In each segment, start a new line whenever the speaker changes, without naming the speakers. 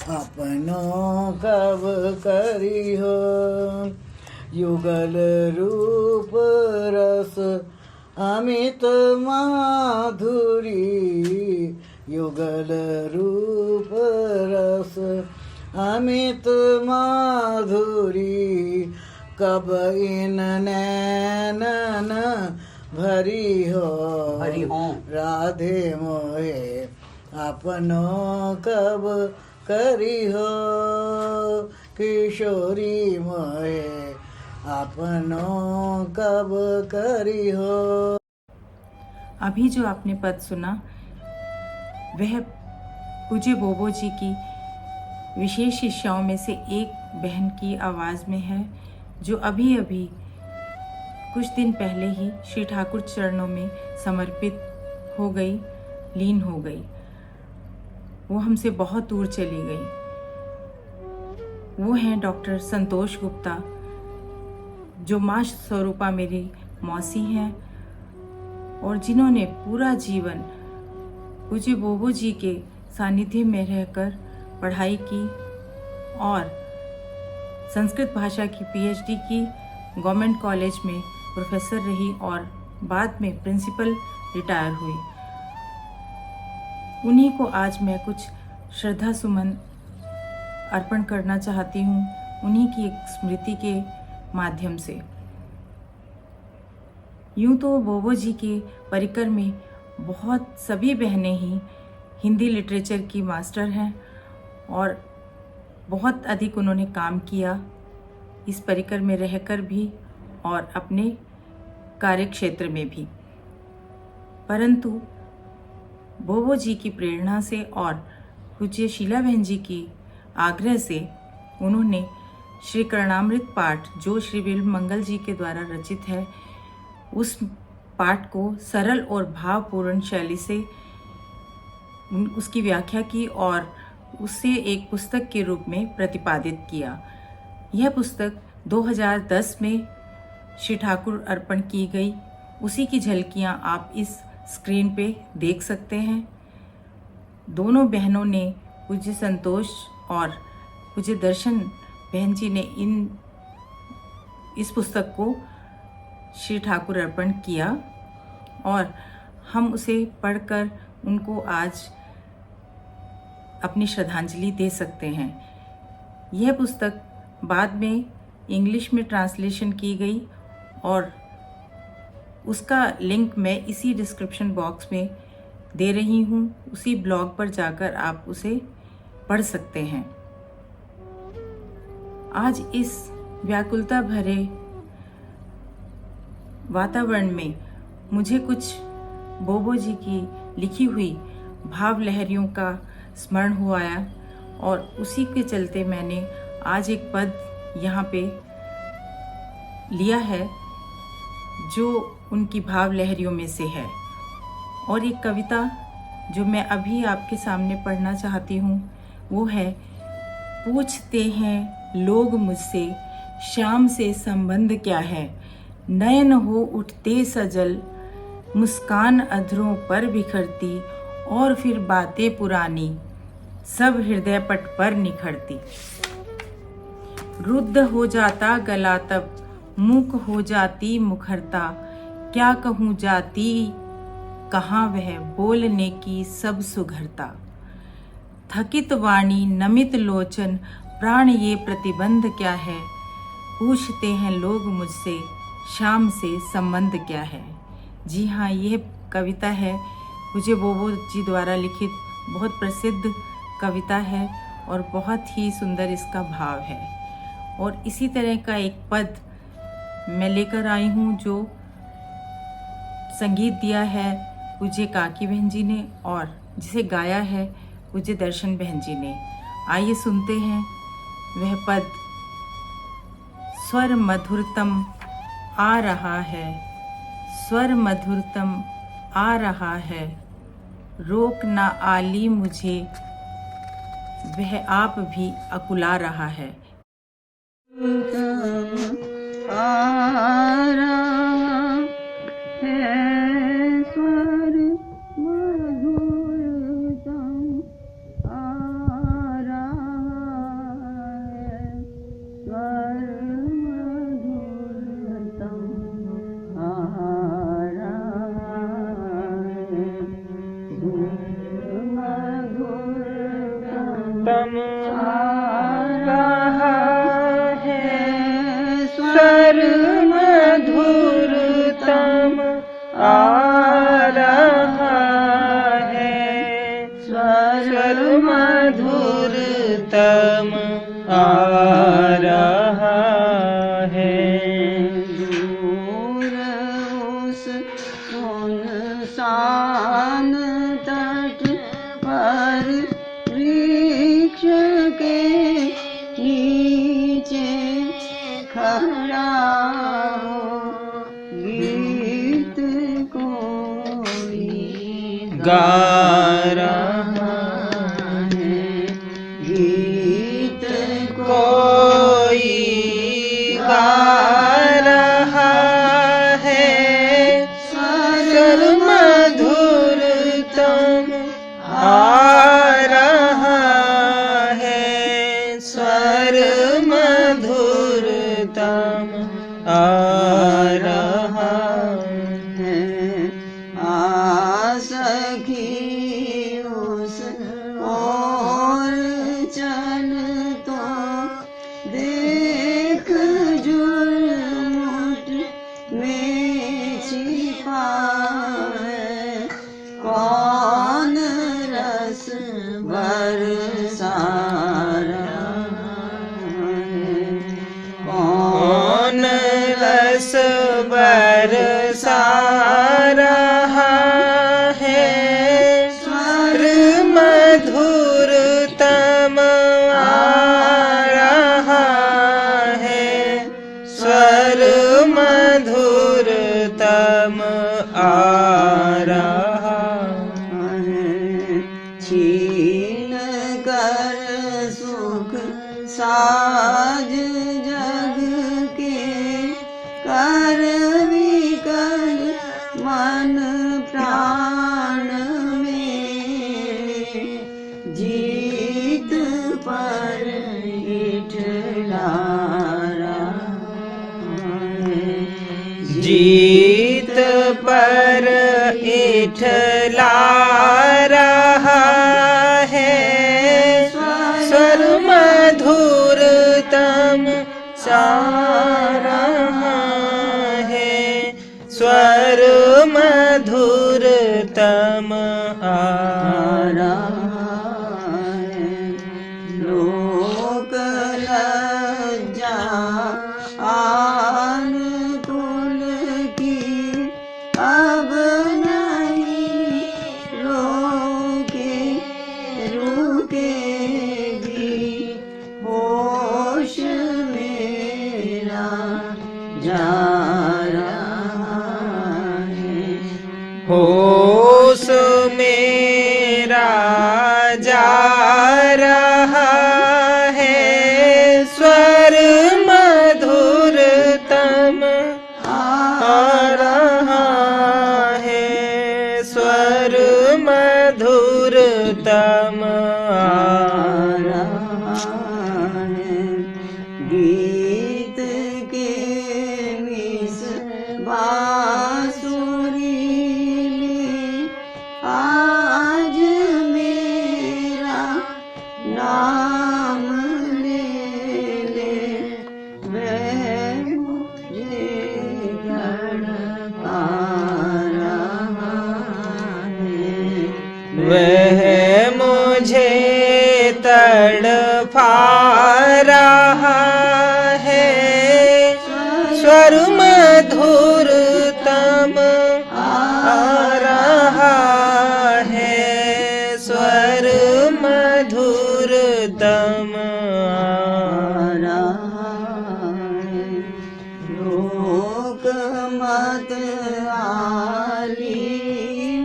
अपनों कब करी हो। युगल रूप रस अमित माधुरी, युगल रूप रस अमित माधुरी, कब इन नैनन भरी हो। राधे मोहे अपनों कब करी हो, किशोरी मोहे अपनों कब करी हो।
अभी जो आपने पद सुना वह पूज्य बोबो जी की विशेष शिष्याओं में से एक बहन की आवाज़ में है, जो अभी अभी कुछ दिन पहले ही श्री ठाकुर चरणों में समर्पित हो गई, लीन हो गई। वो हमसे बहुत दूर चली गई। वो हैं डॉक्टर संतोष गुप्ता, जो माँ स्वरूपा मेरी मौसी हैं और जिन्होंने पूरा जीवन पूज्य बोबो जी के सानिध्य में रहकर पढ़ाई की और संस्कृत भाषा की पीएचडी की, गवर्नमेंट कॉलेज में प्रोफेसर रही और बाद में प्रिंसिपल रिटायर हुई। उन्हीं को आज मैं कुछ श्रद्धा सुमन अर्पण करना चाहती हूँ, उन्हीं की एक स्मृति के माध्यम से। यूँ तो बोबो जी के परिकर में बहुत सभी बहनें ही हिंदी लिटरेचर की मास्टर हैं और बहुत अधिक उन्होंने काम किया इस परिकर में रहकर भी और अपने कार्य क्षेत्र में भी। परंतु बोबो जी की प्रेरणा से और पूज्य शीला बहन जी की आग्रह से उन्होंने श्री कर्णामृत पाठ, जो श्री बिल्व मंगल जी के द्वारा रचित है, उस पाठ को सरल और भावपूर्ण शैली से उसकी व्याख्या की और उससे एक पुस्तक के रूप में प्रतिपादित किया। यह पुस्तक 2010 में श्री ठाकुर अर्पण की गई। उसी की झलकियाँ आप इस स्क्रीन पे देख सकते हैं। दोनों बहनों ने, पूज्य संतोष और पूज्य दर्शन बहन जी ने इस पुस्तक को श्री ठाकुर अर्पण किया और हम उसे पढ़कर उनको आज अपनी श्रद्धांजलि दे सकते हैं। यह पुस्तक बाद में इंग्लिश में ट्रांसलेशन की गई और उसका लिंक मैं इसी डिस्क्रिप्शन बॉक्स में दे रही हूँ। उसी ब्लॉग पर जाकर आप उसे पढ़ सकते हैं। आज इस व्याकुलता भरे वातावरण में मुझे कुछ बोबो जी की लिखी हुई भाव लहरियों का स्मरण हो आया और उसी के चलते मैंने आज एक पद यहाँ पे लिया है जो उनकी भाव लहरियों में से है। और एक कविता जो मैं अभी आपके सामने पढ़ना चाहती हूँ वो है, पूछते हैं लोग मुझसे शाम से संबंध क्या है, नयन हो उठते सजल मुस्कान अधरों पर बिखरती, और फिर बातें पुरानी सब हृदय पट पर निखरती। रुद्ध हो जाता गला तब मूक हो जाती मुखरता, क्या कहूँ जाती कहाँ वह बोलने की सब सुघरता। थकित वाणी नमित लोचन प्राण ये प्रतिबंध क्या है, पूछते हैं लोग मुझसे शाम से संबंध क्या है। जी हाँ, यह कविता है पूज्य बोबो जी द्वारा लिखित बहुत प्रसिद्ध कविता है और बहुत ही सुंदर इसका भाव है। और इसी तरह का एक पद मैं लेकर आई हूँ जो संगीत दिया है पूज्य काकी बहन जी ने और जिसे गाया है पूज्य दर्शन बहन जी ने। आइए सुनते हैं वह पद। स्वर मधुरतम आ रहा है, स्वर मधुरतम आ रहा है, रोक ना आली मुझे वह आप भी अकुला रहा है।
आ रहा है स्वर मधुरतम आ रहा
तम रहा है स्वर मधुरतम आ रहा है स्वर मधुरतम आ रहा है।
दूर उस सुनसान तट पर वृक्ष के नीचे खड़ा हो गीत कोई
गा रहा
है गीत
कोई गा रहा है स्वर मधुरतम आ रहा है स्वर मधुरतम आ रहा
है आ सखी उस और चल तो देख जुर्मुट में छिपा है कौन रस बरसा रहा है
कौन रस बरसा रहा है स्वर मधुरतम आ रहा है स्वर मधुरतम आ रहा
है छीन कर सुख साज जग के कर विकल मन प्राण में जीत पर इठला
जीत पर इठला रहा है स्वर मधुरतम सा रहा है स्वर मधुरतम आ
रहा है लोक लज्जा आन कुल की अब नहीं रुकेगी होश मेरा जा रहा है
होश मेरा जा रहा है स्वर मधुरतम आ रहा है स्वर मधुरतम आ
रहा है गीत के मिस बांसुरीली आज मेरा नाम ले ले वह मुझे धड़का रहा है
वह मुझे तड़फा रहा है स्वर मधुरतम आ रहा है स्वर मधुरतम आ
रहा है रोक मत आली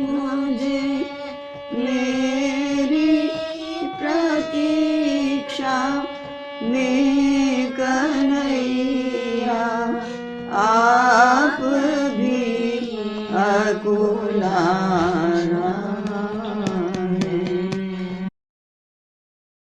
मुझे मेरी प्रतीक्षा में कन्हैया आप भी अकुल